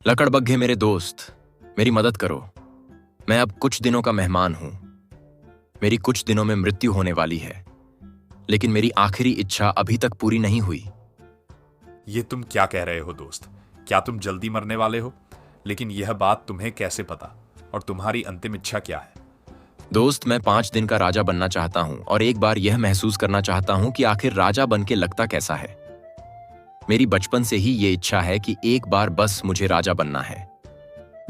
लकड़बग्घे मेरे दोस्त, मेरी मदद करो। मैं अब कुछ दिनों का मेहमान हूं। मेरी कुछ दिनों में मृत्यु होने वाली है, लेकिन मेरी आखिरी इच्छा अभी तक पूरी नहीं हुई। ये तुम क्या कह रहे हो दोस्त? क्या तुम जल्दी मरने वाले हो? लेकिन यह बात तुम्हें कैसे पता? और तुम्हारी अंतिम इच्छा क्या है? दोस्त, मैं 5 दिन का राजा बनना चाहता हूं और एक बार यह महसूस करना चाहता हूं कि आखिर राजा बन के लगता कैसा है। मेरी बचपन से ही ये इच्छा है कि एक बार बस मुझे राजा बनना है।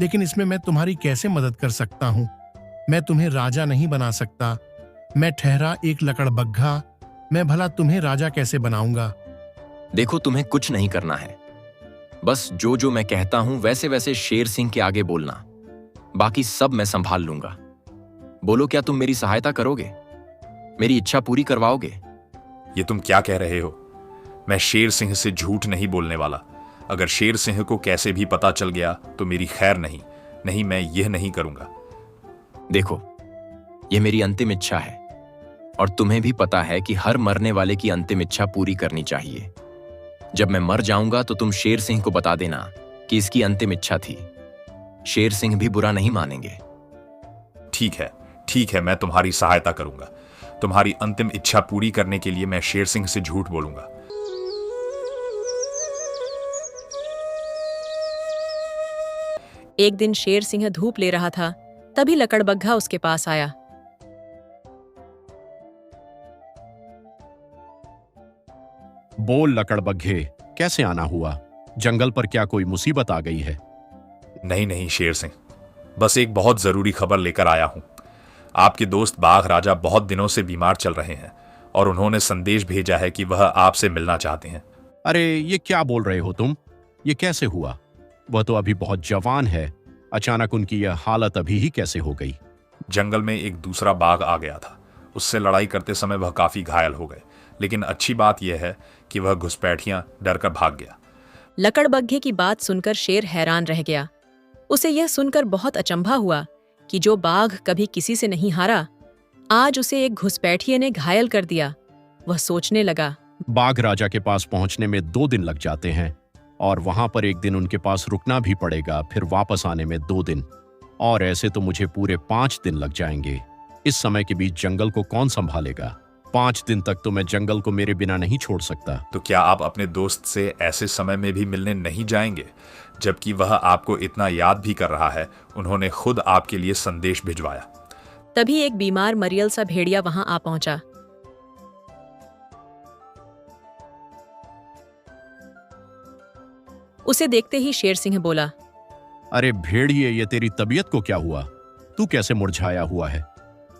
लेकिन इसमें मैं तुम्हारी कैसे मदद कर सकता हूँ? मैं तुम्हें राजा नहीं बना सकता। मैं ठहरा एक लकड़बग्घा। मैं भला तुम्हें राजा कैसे बनाऊंगा? देखो, तुम्हें कुछ नहीं करना है। बस जो जो मैं कहता हूं वैसे वैसे शेर सिंह के आगे बोलना। बाकी सब मैं संभाल लूंगा। बोलो, क्या तुम मेरी सहायता करोगे? मेरी इच्छा पूरी करवाओगे? ये तुम क्या कह रहे हो? मैं शेर सिंह से झूठ नहीं बोलने वाला। अगर शेर सिंह को कैसे भी पता चल गया तो मेरी खैर नहीं। नहीं, मैं यह नहीं करूंगा। देखो, यह मेरी अंतिम इच्छा है और तुम्हें भी पता है कि हर मरने वाले की अंतिम इच्छा पूरी करनी चाहिए। जब मैं मर जाऊंगा तो तुम शेर सिंह को बता देना कि इसकी अंतिम इच्छा थी। शेर सिंह भी बुरा नहीं मानेंगे। ठीक है, मैं तुम्हारी सहायता करूंगा। तुम्हारी अंतिम इच्छा पूरी करने के लिए मैं शेर सिंह से झूठ बोलूंगा। एक दिन शेर सिंह धूप ले रहा था, तभी लकड़बग्घा उसके पास आया। बोल लकड़बग्घे, कैसे आना हुआ? जंगल पर क्या कोई मुसीबत आ गई है? नहीं शेर सिंह, बस एक बहुत जरूरी खबर लेकर आया हूं। आपके दोस्त बाघ राजा बहुत दिनों से बीमार चल रहे हैं और उन्होंने संदेश भेजा है कि वह आपसे मिलना चाहते हैं। अरे, ये क्या बोल रहे हो तुम? ये कैसे हुआ? वह तो अभी बहुत जवान है। अचानक उनकी यह हालत अभी ही कैसे हो गई? जंगल में एक दूसरा बाघ आ गया था। उससे लड़ाई करते समय वह काफी घायल हो गए, लेकिन अच्छी बात यह है कि वह घुसपैठियां डरकर भाग गया। लकड़बग्घे की बात सुनकर शेर हैरान रह गया। उसे यह सुनकर बहुत अचंभा हुआ कि जो बाघ कभी किसी से नहीं हारा, आज उसे एक घुसपैठिए ने घायल कर दिया। वह सोचने लगा, बाघ राजा के पास पहुंचने में 2 दिन लग जाते हैं और वहां पर एक दिन उनके पास रुकना भी पड़ेगा, फिर वापस आने में 2 दिन, और ऐसे तो मुझे पूरे 5 दिन लग जाएंगे। इस समय के बीच जंगल को कौन संभालेगा? 5 दिन तक तो मैं जंगल को मेरे बिना नहीं छोड़ सकता। तो क्या आप अपने दोस्त से ऐसे समय में भी मिलने नहीं जाएंगे, जबकि वह आपको इतना याद भी कर रहा है? उन्होंने खुद आपके लिए संदेश भिजवाया। तभी एक बीमार मरियल सा भेड़िया वहां आ पहुंचा। उसे देखते ही शेर सिंह बोला, अरे भेड़िए, ये तेरी तबीयत को क्या हुआ? तू कैसे मुरझाया हुआ है?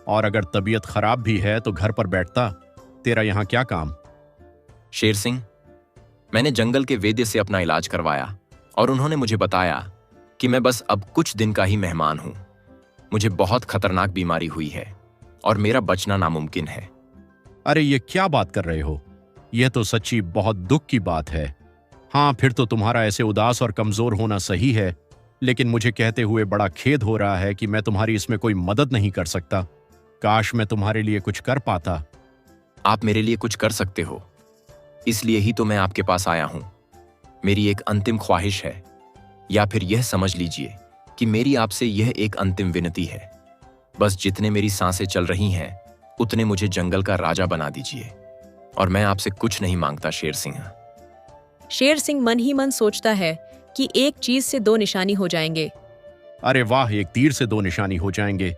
और अगर तबीयत खराब भी है तो घर पर बैठता। तेरा यहाँ क्या काम? शेर सिंह, मैंने जंगल के वैद्य से अपना इलाज करवाया और उन्होंने मुझे बताया कि मैं बस अब कुछ दिन का ही मेहमान हूं। मुझे बहुत खतरनाक बीमारी हुई है और मेरा बचना नामुमकिन है। अरे, ये क्या बात कर रहे हो? यह तो सच्ची बहुत दुख की बात है। हाँ, फिर तो तुम्हारा ऐसे उदास और कमजोर होना सही है, लेकिन मुझे कहते हुए बड़ा खेद हो रहा है कि मैं तुम्हारी इसमें कोई मदद नहीं कर सकता। काश मैं तुम्हारे लिए कुछ कर पाता। आप मेरे लिए कुछ कर सकते हो, इसलिए ही तो मैं आपके पास आया हूं। मेरी एक अंतिम ख्वाहिश है, या फिर यह समझ लीजिए कि मेरी आपसे यह एक अंतिम विनती है। बस जितने मेरी सांसें चल रही हैं, उतने मुझे जंगल का राजा बना दीजिए और मैं आपसे कुछ नहीं मांगता शेर सिंह। शेर सिंह मन ही मन सोचता है कि एक चीज से 2 निशानी हो जाएंगे। अरे वाह, एक तीर से 2 निशानी हो जाएंगे।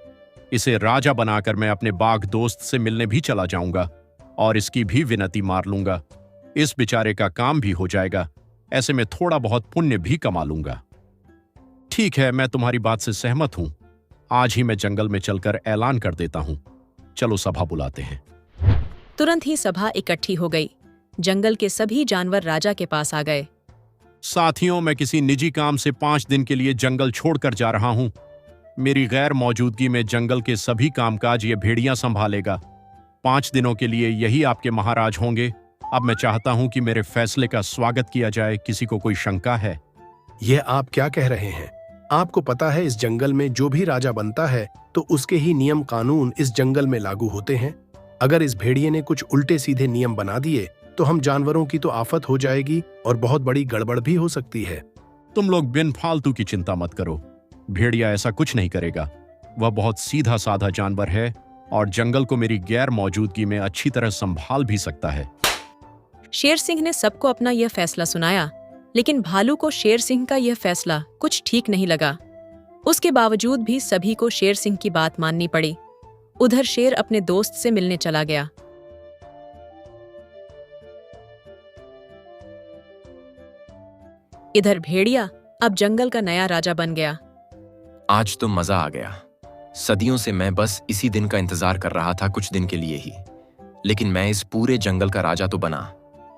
इसे राजा बनाकर मैं अपने बाघ दोस्त से मिलने भी चला जाऊंगा और इसकी भी विनती मार लूंगा। इस बेचारे का काम भी हो जाएगा। ऐसे में थोड़ा बहुत पुण्य भी कमा लूंगा। ठीक है, मैं तुम्हारी बात से सहमत हूं। आज ही मैं जंगल में चलकर ऐलान कर देता हूं। चलो सभा बुलाते हैं। तुरंत ही सभा इकट्ठी हो गई। जंगल के सभी जानवर राजा के पास आ गए। साथियों, मैं किसी निजी काम से 5 दिन के लिए जंगल छोड़कर जा रहा हूं। मेरी गैर मौजूदगी में जंगल के सभी कामकाज ये भेड़िया संभालेगा। 5 दिनों के लिए यही आपके महाराज होंगे। अब मैं चाहता हूं कि मेरे फैसले का स्वागत किया जाए। किसी को कोई शंका है? ये आप क्या कह रहे हैं? आपको पता है इस जंगल में जो भी राजा बनता है तो उसके ही नियम कानून इस जंगल में लागू होते हैं। अगर इस भेड़िए ने कुछ उल्टे सीधे नियम बना दिए तो हम जानवरों की तो आफत हो जाएगी और बहुत बड़ी गड़बड़ भी हो सकती है। तुम लोग बिन फालतू की चिंता मत करो। भेड़िया ऐसा कुछ नहीं करेगा। वह बहुत सीधा साधा जानवर है और जंगल को मेरी गैर मौजूदगी में अच्छी तरह संभाल भी सकता है। शेर सिंह ने सबको अपना यह फैसला सुनाया, लेकिन भालू को शेर सिंह का यह फैसला कुछ ठीक नहीं लगा। उसके बावजूद भी सभी को शेर सिंह की बात माननी पड़ी। उधर शेर अपने दोस्त से मिलने चला गया। इधर भेड़िया अब जंगल का नया राजा बन गया। आज तो मजा आ गया। सदियों से मैं बस इसी दिन का इंतजार कर रहा था, कुछ दिन के लिए ही। लेकिन मैं इस पूरे जंगल का राजा तो बना।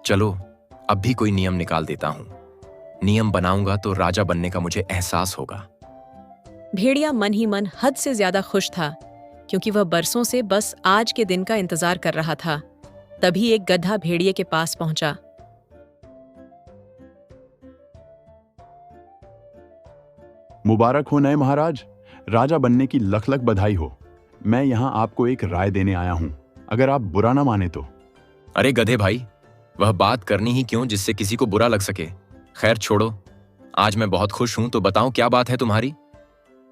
चलो अब भी कोई नियम निकाल देता हूं। नियम बनाऊंगा तो राजा बनने का मुझे एहसास होगा। भेड़िया मन ही मन हद से ज्यादा खुश था, क्योंकि वह बरसों से बस आज के दिन का इंतजार कर रहा था। तभी एक गधा भेड़िए के पास पहुंचा। मुबारक हो नए महाराज, राजा बनने की लख लख बधाई हो। मैं यहाँ आपको एक राय देने आया हूँ, अगर आप बुरा ना माने तो। अरे गधे भाई, वह बात करनी ही क्यों जिससे किसी को बुरा लग सके। खैर छोड़ो, आज मैं बहुत खुश हूं, तो बताओ क्या बात है तुम्हारी।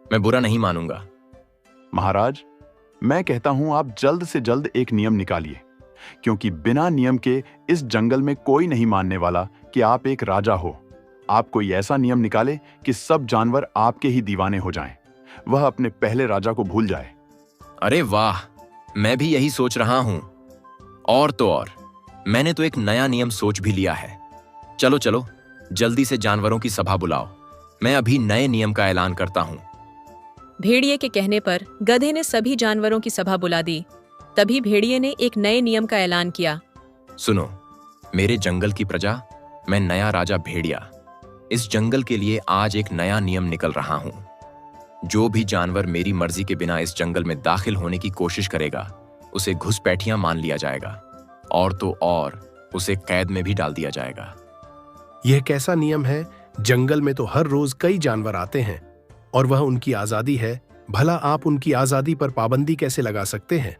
मैं बुरा नहीं मानूंगा। महाराज, मैं कहता हूँ आप जल्द से जल्द एक नियम निकालिए, क्योंकि बिना नियम के इस जंगल में कोई नहीं मानने वाला कि आप एक राजा हो। आप कोई ऐसा नियम निकाले कि सब जानवर आपके ही दीवाने हो जाएं, वह अपने पहले राजा को भूल जाए। अरे वाह, मैं भी यही सोच रहा हूं। और तो और, मैंने तो एक नया नियम सोच भी लिया है। चलो चलो, जल्दी से जानवरों की सभा बुलाओ। मैं अभी नए नियम का ऐलान करता हूं। भेड़िए के कहने पर गधे ने सभी जानवरों की सभा बुला दी। तभी भेड़िए ने एक नए नियम का ऐलान किया। सुनो मेरे जंगल की प्रजा, मैं नया राजा भेड़िया इस जंगल के लिए आज एक नया नियम निकल रहा हूं। जो भी जानवर मेरी मर्जी के बिना इस जंगल में दाखिल होने की कोशिश करेगा, उसे घुसपैठिया मान लिया जाएगा, और तो और उसे कैद में भी डाल दिया जाएगा। यह कैसा नियम है? जंगल में तो हर रोज कई जानवर आते हैं और वह उनकी आजादी है। भला आप उनकी आजादी पर पाबंदी कैसे लगा सकते हैं?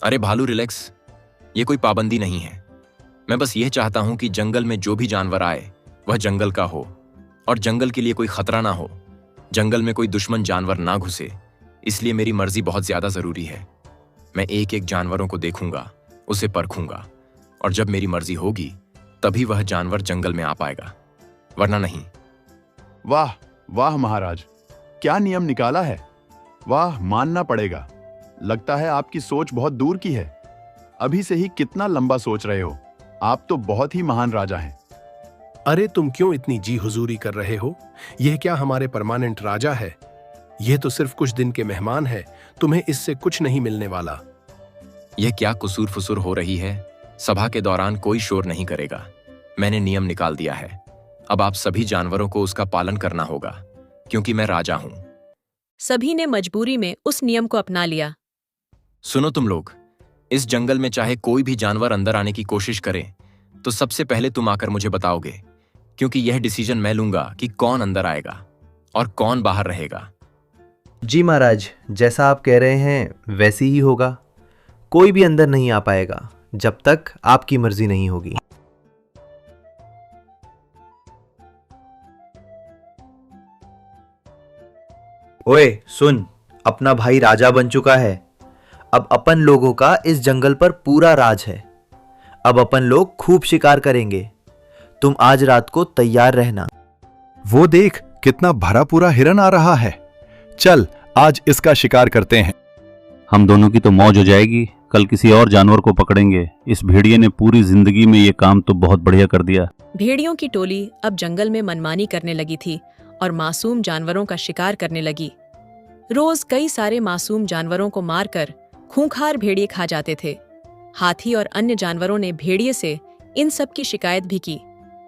अरे भालू रिलैक्स, ये कोई पाबंदी नहीं है। मैं बस यह चाहता हूं कि जंगल में जो भी जानवर आए वह जंगल का हो और जंगल के लिए कोई खतरा ना हो। जंगल में कोई दुश्मन जानवर ना घुसे, इसलिए मेरी मर्जी बहुत ज्यादा जरूरी है। मैं एक एक जानवरों को देखूंगा, उसे परखूंगा, और जब मेरी मर्जी होगी तभी वह जानवर जंगल में आ पाएगा, वरना नहीं। वाह वाह महाराज, क्या नियम निकाला है। वाह, मानना पड़ेगा। लगता है आपकी सोच बहुत दूर की है। अभी से ही कितना लंबा सोच रहे हो। आप तो बहुत ही महान राजा हैं। अरे तुम क्यों इतनी जी हुजूरी कर रहे हो? यह क्या हमारे परमानेंट राजा है? यह तो सिर्फ कुछ दिन के मेहमान है। तुम्हें इससे कुछ नहीं मिलने वाला। यह क्या कुसूर फुसूर हो रही है? सभा के दौरान कोई शोर नहीं करेगा। मैंने नियम निकाल दिया है। अब आप सभी जानवरों को उसका पालन करना होगा, क्योंकि मैं राजा हूं। सभी ने मजबूरी में उस नियम को अपना लिया। सुनो तुम लोग, इस जंगल में चाहे कोई भी जानवर अंदर आने की कोशिश करे, तो सबसे पहले तुम आकर मुझे बताओगे, क्योंकि यह डिसीजन मैं लूंगा कि कौन अंदर आएगा और कौन बाहर रहेगा। जी महाराज, जैसा आप कह रहे हैं वैसे ही होगा। कोई भी अंदर नहीं आ पाएगा जब तक आपकी मर्जी नहीं होगी। ओए सुन, अपना भाई राजा बन चुका है। अब अपन लोगों का इस जंगल पर पूरा राज है। अब अपन लोग खूब शिकार करेंगे। तुम आज रात को तैयार रहना। वो देख, कितना भरा पूरा हिरन आ रहा है। चल आज इसका शिकार करते हैं। हम दोनों की तो मौज हो जाएगी। कल किसी और जानवर को पकड़ेंगे। इस भेड़िए ने पूरी जिंदगी में ये काम तो बहुत बढ़िया कर दिया। भेड़ियों की टोली अब जंगल में मनमानी करने लगी थी और मासूम जानवरों का शिकार करने लगी। रोज कई सारे मासूम जानवरों को मारकर खूंखार भेड़िए खा जाते थे। हाथी और अन्य जानवरों ने भेड़िए से इन सब की शिकायत भी की,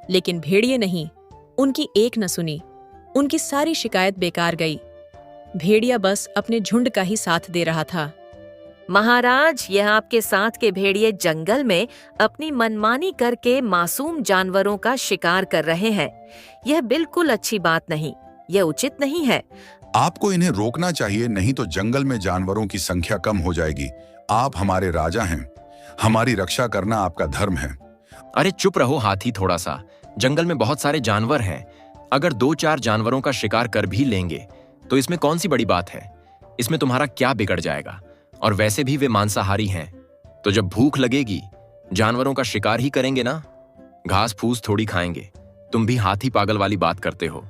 लेकिन भेड़िए नहीं, उनकी एक न सुनी। उनकी सारी शिकायत बेकार गई। भेड़िया बस अपने झुंड का ही साथ दे रहा था। महाराज, यह आपके साथ के भेड़िए जंगल में अपनी मनमानी करके मासूम जानवरों का शिकार कर रहे हैं। यह बिल्कुल अच्छी बात नहीं, यह उचित नहीं है। आपको इन्हें रोकना चाहिए, नहीं तो जंगल में जानवरों की संख्या कम हो जाएगी। आप हमारे राजा हैं, हमारी रक्षा करना आपका धर्म है। अरे चुप रहो हाथी, थोड़ा सा। जंगल में बहुत सारे जानवर हैं। अगर 2-4 जानवरों का शिकार कर भी लेंगे तो इसमें कौन सी बड़ी बात है? इसमें तुम्हारा क्या बिगड़ जाएगा? और वैसे भी वे मांसाहारी हैं, तो जब भूख लगेगी जानवरों का शिकार ही करेंगे ना, घास फूस थोड़ी खाएंगे। तुम भी हाथी पागल वाली बात करते हो।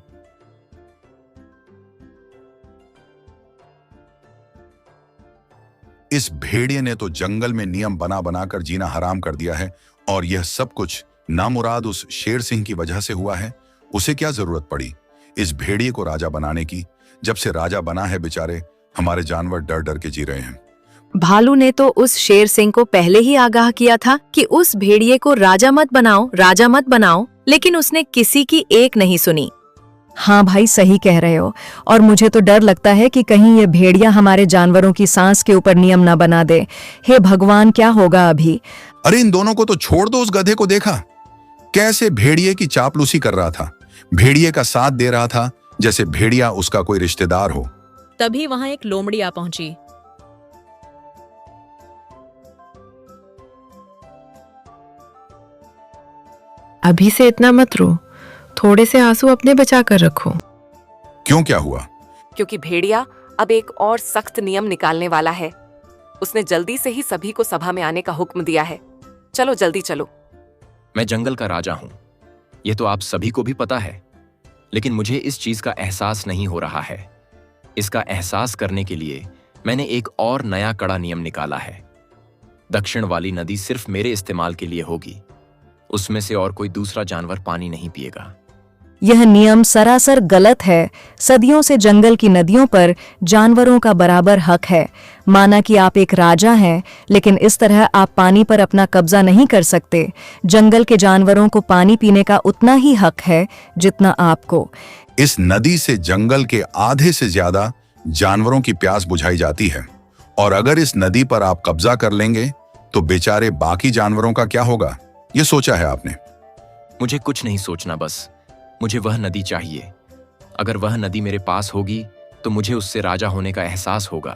इस भेड़िए ने तो जंगल में नियम बना बनाकर जीना हराम कर दिया है, और यह सब कुछ नामुराद उस शेर सिंह की वजह से हुआ है। उसे क्या जरूरत पड़ी इस भेड़िए को राजा बनाने की? जब से राजा बना है बेचारे हमारे जानवर डर डर के जी रहे हैं। भालू ने तो उस शेर सिंह को पहले ही आगाह किया था कि उस भेड़िए को राजा मत बनाओ, राजा मत बनाओ, लेकिन उसने किसी की एक नहीं सुनी। हाँ भाई, सही कह रहे हो। और मुझे तो डर लगता है कि कहीं ये भेड़िया हमारे जानवरों की सांस के ऊपर नियम ना बना दे। हे भगवान, क्या होगा अभी? अरे इन दोनों को तो छोड़ दो। उस गधे को देखा कैसे भेड़िए की चापलूसी कर रहा था, भेड़िए का साथ दे रहा था जैसे भेड़िया उसका कोई रिश्तेदार हो। तभी वहां एक लोमड़ी आ पहुंची। अभी से इतना मत रो, थोड़े से आंसू अपने बचा कर रखो। क्यों, क्या हुआ? क्योंकि भेड़िया अब एक और सख्त नियम निकालने वाला है। उसने जल्दी से ही सभी को सभा में आने का हुक्म दिया है। चलो जल्दी चलो। मैं जंगल का राजा हूं, यह तो आप सभी को भी पता है, लेकिन मुझे इस चीज का एहसास नहीं हो रहा है। इसका एहसास करने के लिए मैंने एक और नया कड़ा नियम निकाला है। दक्षिण वाली नदी सिर्फ मेरे इस्तेमाल के लिए होगी, उसमें से और कोई दूसरा जानवर पानी नहीं पिएगा। यह नियम सरासर गलत है। सदियों से जंगल की नदियों पर जानवरों का बराबर हक है। माना कि आप एक राजा हैं, लेकिन इस तरह आप पानी पर अपना कब्जा नहीं कर सकते। जंगल के जानवरों को पानी पीने का उतना ही हक है जितना आपको। इस नदी से जंगल के आधे से ज्यादा जानवरों की प्यास बुझाई जाती है, और अगर इस नदी पर आप कब्जा कर लेंगे तो बेचारे बाकी जानवरों का क्या होगा? ये सोचा है आपने? मुझे कुछ नहीं सोचना, बस मुझे वह नदी चाहिए। अगर वह नदी मेरे पास होगी तो मुझे उससे राजा होने का एहसास होगा।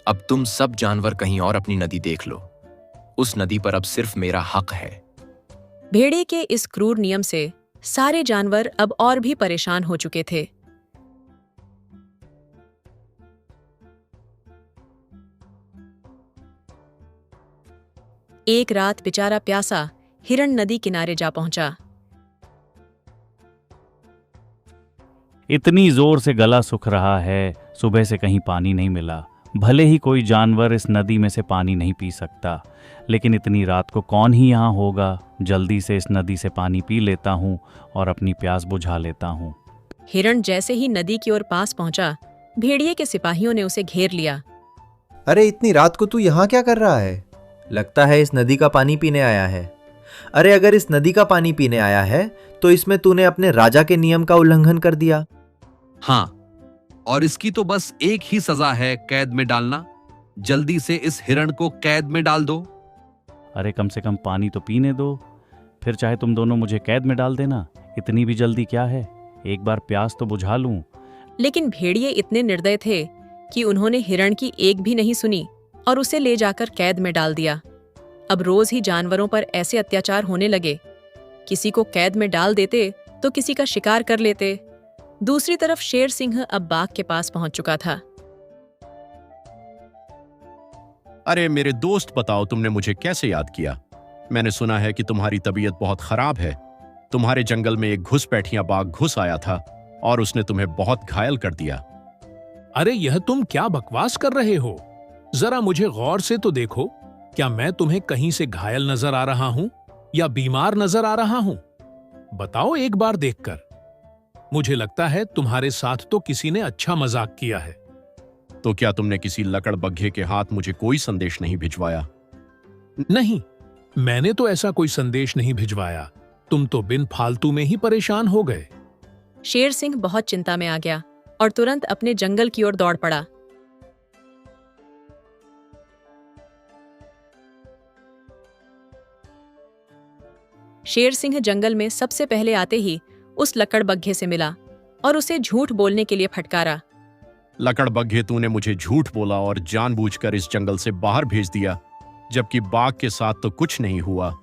अब तुम सब जानवर कहीं और अपनी नदी देख लो। उस नदी पर अब सिर्फ मेरा हक है। भेड़िए के इस क्रूर नियम से सारे जानवर अब और भी परेशान हो चुके थे। एक रात बेचारा प्यासा हिरण नदी किनारे जा पहुंचा। इतनी जोर से गला सूख रहा है, सुबह से कहीं पानी नहीं मिला। भले ही कोई जानवर इस नदी में से पानी नहीं पी सकता, लेकिन इतनी रात को कौन ही यहाँ होगा। जल्दी से इस नदी से पानी पी लेता हूँ और अपनी प्यास बुझा लेता हूँ। हिरण जैसे ही नदी की ओर पास पहुंचा, भेड़िए के सिपाहियों ने उसे घेर लिया। अरे इतनी रात को तू यहाँ क्या कर रहा है? लगता है इस नदी का पानी पीने आया है। अरे अगर इस नदी का पानी पीने आया है तो इसमें तूने अपने राजा के नियम का उल्लंघन कर दिया। हाँ, और इसकी तो बस एक ही सजा है, कैद में डालना। जल्दी से इस हिरण को कैद में डाल दो। अरे कम से कम पानी तो पीने दो, फिर चाहे तुम दोनों मुझे कैद में डाल देना। इतनी भी जल्दी क्या है, एक बार प्यास तो बुझा लूं। लेकिन भेड़िए इतने निर्दय थे कि उन्होंने हिरण की एक भी नहीं सुनी और उसे ले जाकर कैद में डाल दिया। अब रोज ही जानवरों पर ऐसे अत्याचार होने लगे। किसी को कैद में डाल देते तो किसी का शिकार कर लेते। दूसरी तरफ शेर सिंह अब बाघ के पास पहुंच चुका था। अरे मेरे दोस्त, बताओ तुमने मुझे कैसे याद किया? मैंने सुना है कि तुम्हारी तबीयत बहुत खराब है। तुम्हारे जंगल में एक घुसपैठिया बाघ घुस आया था और उसने तुम्हें बहुत घायल कर दिया। अरे यह तुम क्या बकवास कर रहे हो? जरा मुझे गौर से तो देखो। क्या मैं तुम्हें कहीं से घायल नजर आ रहा हूं या बीमार नजर आ रहा हूं? बताओ एक बार देखकर। मुझे लगता है तुम्हारे साथ तो किसी ने अच्छा मजाक किया है। तो क्या तुमने किसी लकड़बग्घे के हाथ मुझे कोई संदेश नहीं भिजवाया? नहीं, मैंने तो ऐसा कोई संदेश नहीं भिजवाया। तुम तो बिन फालतू में ही परेशान हो गए। शेर सिंह बहुत चिंता में आ गया और तुरंत अपने जंगल की ओर दौड़ पड़ा। शेर सिंह जंगल में सबसे पहले आते ही उस लकड़बग्घे से मिला और उसे झूठ बोलने के लिए फटकारा। लकड़बग्घे, तूने मुझे झूठ बोला और जानबूझकर इस जंगल से बाहर भेज दिया, जबकि बाघ के साथ तो कुछ नहीं हुआ।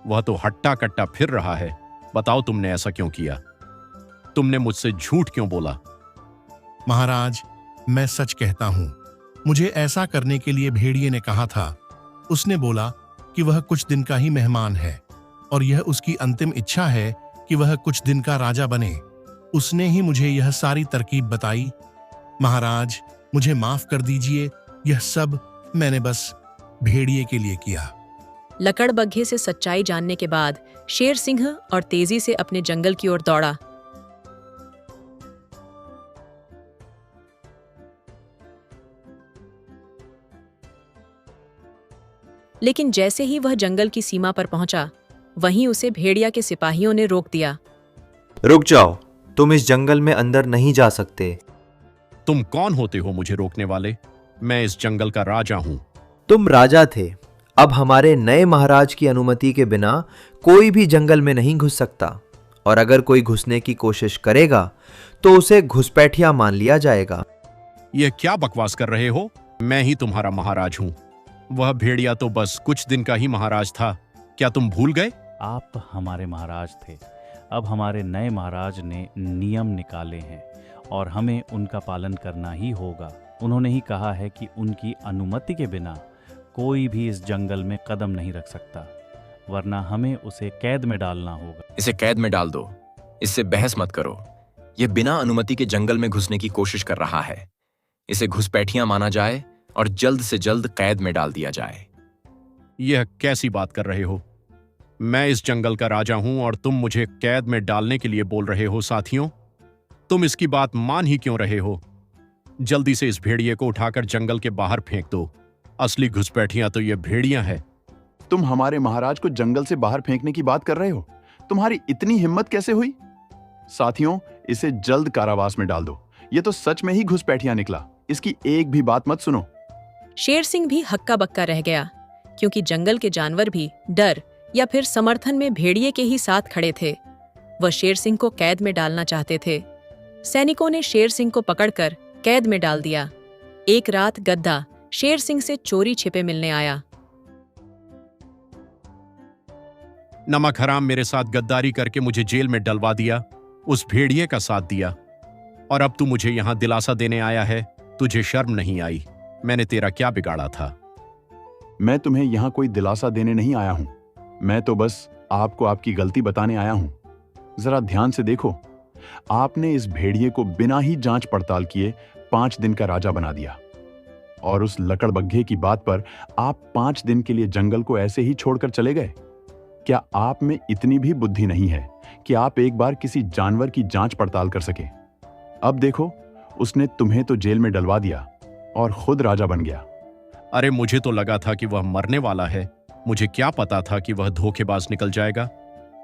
वह तो हट्टा कट्टा फिर रहा है। बताओ तुमने ऐसा क्यों किया? तुमने मुझसे झूठ क्यों बोला? महाराज, मैं सच कहता हूं। मुझे ऐसा करने के लिए भेड़िए ने कहा था। उसने बोला कि वह कुछ दिन का ही मेहमान है और यह उसकी अंतिम इच्छा है कि वह कुछ दिन का राजा बने। उसने ही मुझे यह सारी तरकीब बताई। महाराज, मुझे माफ कर दीजिए, यह सब मैंने बस भेड़िए के लिए किया। लकड़बग्घे से सच्चाई जानने के बाद शेर सिंह और तेजी से अपने जंगल की ओर दौड़ा। लेकिन जैसे ही वह जंगल की सीमा पर पहुंचा, वहीं उसे भेड़िया के सिपाहियों ने रोक दिया। रुक जाओ, तुम इस जंगल में अंदर नहीं जा सकते। तुम कौन होते हो मुझे रोकने वाले? मैं इस जंगल का राजा हूं। तुम राजा थे, अब हमारे नए महाराज की अनुमति के बिना कोई भी जंगल में नहीं घुस सकता, और अगर कोई घुसने की कोशिश करेगा तो उसे घुसपैठिया मान लिया जाएगा। यह क्या बकवास कर रहे हो? मैं ही तुम्हारा महाराज हूं। वह भेड़िया तो बस कुछ दिन का ही महाराज था। क्या तुम भूल गए? आप हमारे महाराज थे, अब हमारे नए महाराज ने नियम निकाले हैं और हमें उनका पालन करना ही होगा। उन्होंने ही कहा है कि उनकी अनुमति के बिना कोई भी इस जंगल में कदम नहीं रख सकता, वरना हमें उसे कैद में डालना होगा। इसे कैद में डाल दो, इससे बहस मत करो। यह बिना अनुमति के जंगल में घुसने की कोशिश कर रहा है। इसे घुसपैठिया माना जाए और जल्द से जल्द कैद में डाल दिया जाए। यह कैसी बात कर रहे हो? मैं इस जंगल का राजा हूं और तुम मुझे कैद में डालने के लिए बोल रहे हो? साथियों, तुम इसकी बात मान ही क्यों रहे हो? जल्दी से इस भेड़िए को उठाकर जंगल के बाहर फेंक दो। असली घुसपैठियां तो ये भेड़ियां हैं। तुम हमारे महाराज को जंगल से बाहर फेंकने की बात कर रहे हो? तुम्हारी इतनी हिम्मत कैसे हुई? साथियों, इसे जल्द कारावास में डाल दो। ये तो सच में ही घुसपैठिया निकला। इसकी एक भी बात मत सुनो। शेर सिंह भी हक्का बक्का रह गया, क्योंकि जंगल के जानवर भी डर या फिर समर्थन में भेड़िए के ही साथ खड़े थे। वह शेर सिंह को कैद में डालना चाहते थे। सैनिकों ने शेर सिंह को पकड़कर कैद में डाल दिया। एक रात गद्दा शेर सिंह से चोरी छिपे मिलने आया। नमक हराम मेरे साथ गद्दारी करके मुझे जेल में डलवा दिया, उस भेड़िए का साथ दिया, और अब तू मुझे यहां दिलासा देने आया है? तुझे शर्म नहीं आई? मैंने तेरा क्या बिगाड़ा था? मैं तुम्हें यहां कोई दिलासा देने नहीं आया हूं। मैं तो बस आपको आपकी गलती बताने आया हूं। जरा ध्यान से देखो, आपने इस भेड़िए को बिना ही जांच पड़ताल किए 5 दिन का राजा बना दिया, और उस लकड़बग्घे की बात पर आप 5 दिन के लिए जंगल को ऐसे ही छोड़कर चले गए। क्या आप में इतनी भी बुद्धि नहीं है कि आप एक बार किसी जानवर की जांच पड़ताल कर सके? अब देखो, उसने तुम्हें तो जेल में डलवा दिया और खुद राजा बन गया। अरे मुझे तो लगा था कि वह मरने वाला है। मुझे क्या पता था कि वह धोखेबाज निकल जाएगा।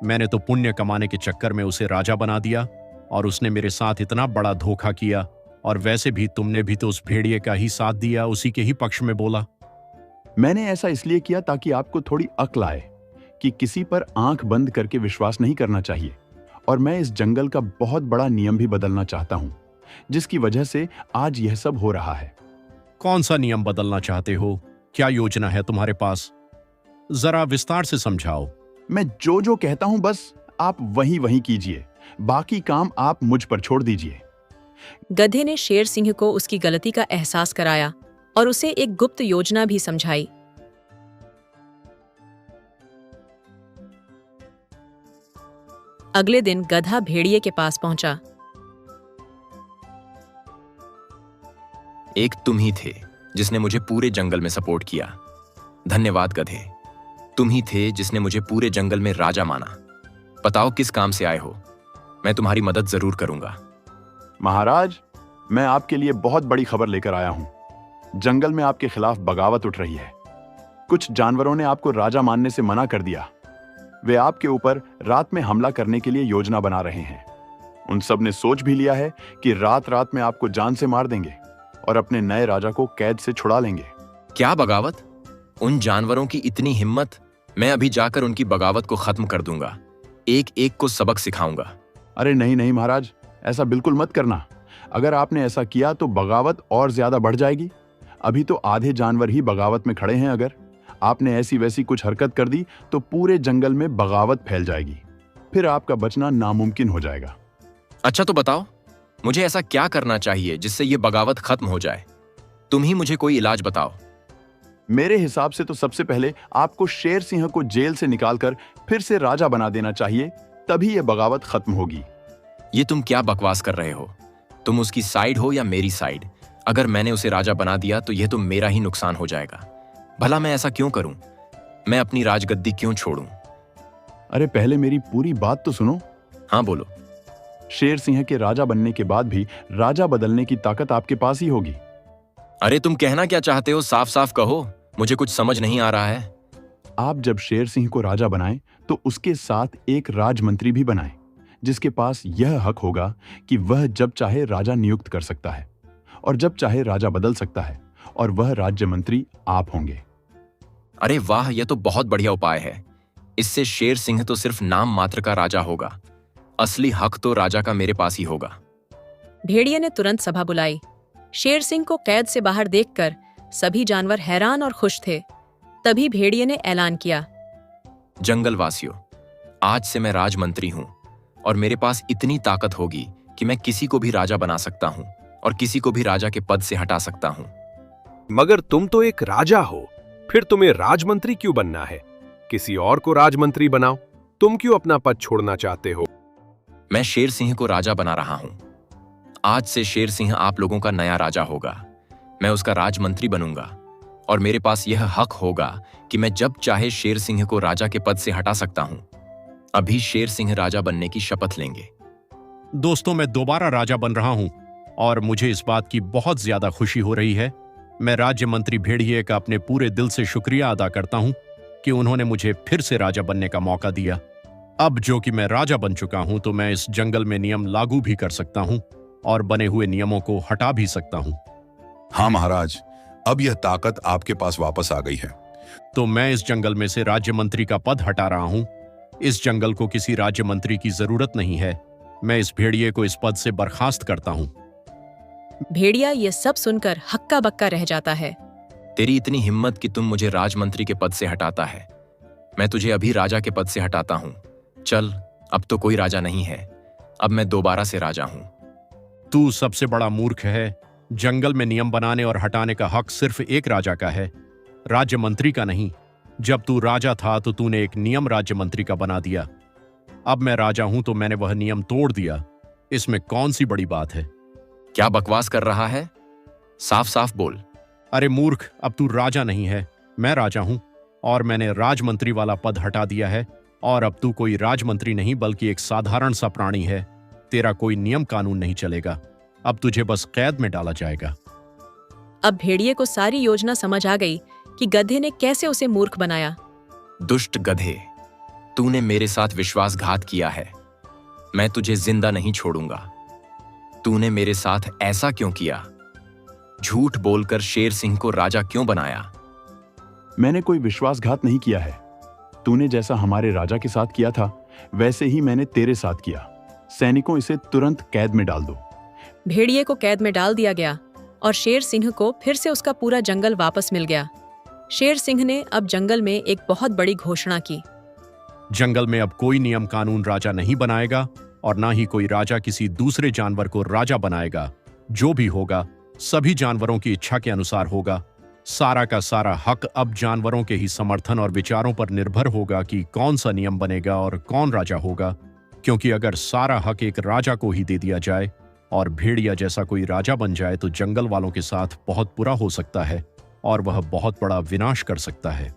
मैंने तो पुण्य कमाने के चक्कर में उसे राजा बना दिया, और उसने मेरे साथ इतना बड़ा धोखा किया। और वैसे भी तुमने भी तो उस भेड़िए का ही साथ दिया, उसी के ही पक्ष में बोला। मैंने ऐसा इसलिए किया ताकि आपको थोड़ी अक्ल आए कि किसी पर आंख बंद करके विश्वास नहीं करना चाहिए। और मैं इस जंगल का बहुत बड़ा नियम भी बदलना चाहता हूं, जिसकी वजह से आज यह सब हो रहा है। कौन सा नियम बदलना चाहते हो? क्या योजना है तुम्हारे पास? जरा विस्तार से समझाओ। मैं जो जो कहता हूं बस आप वही वही कीजिए, बाकी काम आप मुझ पर छोड़ दीजिए। गधे ने शेर सिंह को उसकी गलती का एहसास कराया और उसे एक गुप्त योजना भी समझाई। अगले दिन गधा भेड़िए के पास पहुंचा। एक तुम ही थे जिसने मुझे पूरे जंगल में सपोर्ट किया। धन्यवाद गधे। तुम ही थे जिसने मुझे पूरे जंगल में राजा माना। बताओ किस काम से आए हो? मैं तुम्हारी मदद जरूर करूंगा। महाराज, मैं आपके लिए बहुत बड़ी खबर लेकर आया हूं। जंगल में आपके खिलाफ बगावत उठ रही है। कुछ जानवरों ने आपको राजा मानने से मना कर दिया। वे आपके ऊपर रात में हमला करने के लिए योजना बना रहे हैं। उन सब ने सोच भी लिया है कि रात रात में आपको जान से मार देंगे और अपने नए राजा को कैद से छुड़ा लेंगे। क्या बगावत? उन जानवरों की इतनी हिम्मत! मैं अभी जाकर उनकी बगावत को खत्म कर दूंगा। एक एक को सबक सिखाऊंगा। अरे नहीं नहीं महाराज, ऐसा बिल्कुल मत करना। अगर आपने ऐसा किया तो बगावत और ज्यादा बढ़ जाएगी। अभी तो आधे जानवर ही बगावत में खड़े हैं। अगर आपने ऐसी वैसी कुछ हरकत कर दी तो पूरे जंगल में बगावत फैल जाएगी। फिर आपका बचना नामुमकिन हो जाएगा। अच्छा तो बताओ, मुझे ऐसा क्या करना चाहिए जिससे ये बगावत खत्म हो जाए? तुम ही मुझे कोई इलाज बताओ। मेरे हिसाब से तो सबसे पहले आपको शेर सिंह को जेल से निकालकर फिर से राजा बना देना चाहिए, तभी यह बगावत खत्म होगी। ये तुम क्या बकवास कर रहे हो? तुम उसकी साइड हो या मेरी साइड? अगर मैंने उसे राजा बना दिया तो यह तो मेरा ही नुकसान हो जाएगा। भला मैं ऐसा क्यों करूं? मैं अपनी राजगद्दी क्यों छोड़ूं? अरे पहले मेरी पूरी बात तो सुनो। हाँ बोलो। शेर सिंह के राजा बनने के बाद भी राजा बदलने की ताकत आपके पास ही होगी। अरे तुम कहना क्या चाहते हो? साफ साफ कहो, मुझे कुछ समझ नहीं आ रहा है। आप जब शेर सिंह को राजा बनाएं तो उसके साथ एक राजमंत्री भी बनाएं, जिसके पास यह हक होगा कि वह जब चाहे राजा नियुक्त कर सकता है और जब चाहे राजा बदल सकता है, और वह राज्य मंत्री आप होंगे। अरे वाह, यह तो बहुत बढ़िया उपाय है। इससे शेर सिंह तो सिर्फ नाम मात्र का राजा होगा, असली हक तो राजा का मेरे पास ही होगा। भेड़िए ने तुरंत सभा बुलाई। शेर सिंह को कैद से बाहर देखकर सभी जानवर हैरान और खुश थे। तभी भेड़िए ने ऐलान किया, जंगलवासियों, आज से मैं राजमंत्री हूं और मेरे पास इतनी ताकत होगी कि मैं किसी को भी राजा बना सकता हूं और किसी को भी राजा के पद से हटा सकता हूं। मगर तुम तो एक राजा हो, फिर तुम्हें राजमंत्री क्यों बनना है? किसी और को राजमंत्री बनाओ। तुम क्यों अपना पद छोड़ना चाहते हो? मैं शेर सिंह को राजा बना रहा हूं। आज से शेर सिंह आप लोगों का नया राजा होगा। मैं उसका राजमंत्री बनूंगा और मेरे पास यह हक होगा कि मैं जब चाहे शेर सिंह को राजा के पद से हटा सकता हूं। अभी शेर सिंह राजा बनने की शपथ लेंगे। दोस्तों, मैं दोबारा राजा बन रहा हूं और मुझे इस बात की बहुत ज्यादा खुशी हो रही है। मैं राज्य मंत्री भेड़िए का अपने पूरे दिल से शुक्रिया अदा करता हूं कि उन्होंने मुझे फिर से राजा बनने का मौका दिया। अब जो कि मैं राजा बन चुका हूं तो मैं इस जंगल में नियम लागू भी कर सकता हूं और बने हुए नियमों को हटा भी सकता हूं। हाँ महाराज, अब यह ताकत आपके पास वापस आ गई है। तो मैं इस जंगल में से राज्य मंत्री का पद हटा रहा हूं। इस जंगल को किसी राज्य मंत्री की जरूरत नहीं है। मैं इस भेड़िए को इस पद से बर्खास्त करता हूं। भेड़िया ये सब सुनकर हक्का बक्का रह जाता है। तेरी इतनी हिम्मत कि तुम मुझे राजमंत्री के पद से हटाता है। मैं तुझे अभी राजा के पद से हटाता हूं। चल, अब तो कोई राजा नहीं है। अब मैं दोबारा से राजा हूं। तू सबसे बड़ा मूर्ख है। जंगल में नियम बनाने और हटाने का हक सिर्फ एक राजा का है, राज्य मंत्री का नहीं। जब तू राजा था तो तूने एक नियम राज्य मंत्री का बना दिया। अब मैं राजा हूं तो मैंने वह नियम तोड़ दिया। इसमें कौन सी बड़ी बात है? क्या बकवास कर रहा है? साफ साफ बोल। अरे मूर्ख, अब तू राजा नहीं है, मैं राजा हूं और मैंने राजमंत्री वाला पद हटा दिया है। और अब तू कोई राजमंत्री नहीं बल्कि एक साधारण सा प्राणी है। तेरा कोई नियम कानून नहीं चलेगा। अब तुझे बस कैद में डाला जाएगा। अब भेड़िए को सारी योजना समझ आ गई कि गधे ने कैसे उसे मूर्ख बनाया। दुष्ट गधे, तूने मेरे साथ विश्वासघात किया है। मैं तुझे जिंदा नहीं छोड़ूंगा। तूने मेरे साथ ऐसा क्यों किया? झूठ बोलकर शेर सिंह को राजा क्यों बनाया? मैंने कोई विश्वासघात नहीं किया है। तूने जैसा हमारे राजा के साथ किया था वैसे ही मैंने तेरे साथ किया। सैनिकों, इसे तुरंत कैद में डाल दो। भेड़िए को कैद में डाल दिया गया और शेर सिंह को फिर से उसका पूरा जंगल वापस मिल गया। शेर सिंह ने अब जंगल में एक बहुत बड़ी घोषणा की। जंगल में अब कोई नियम कानून राजा नहीं बनाएगा और ना ही कोई राजा किसी दूसरे जानवर को राजा बनाएगा। जो भी होगा सभी जानवरों की इच्छा के अनुसार होगा। सारा का सारा हक अब जानवरों के ही समर्थन और विचारों पर निर्भर होगा कि कौन सा नियम बनेगा और कौन राजा होगा। क्योंकि अगर सारा हक एक राजा को ही दे दिया जाए और भेड़िया जैसा कोई राजा बन जाए तो जंगल वालों के साथ बहुत बुरा हो सकता है और वह बहुत बड़ा विनाश कर सकता है।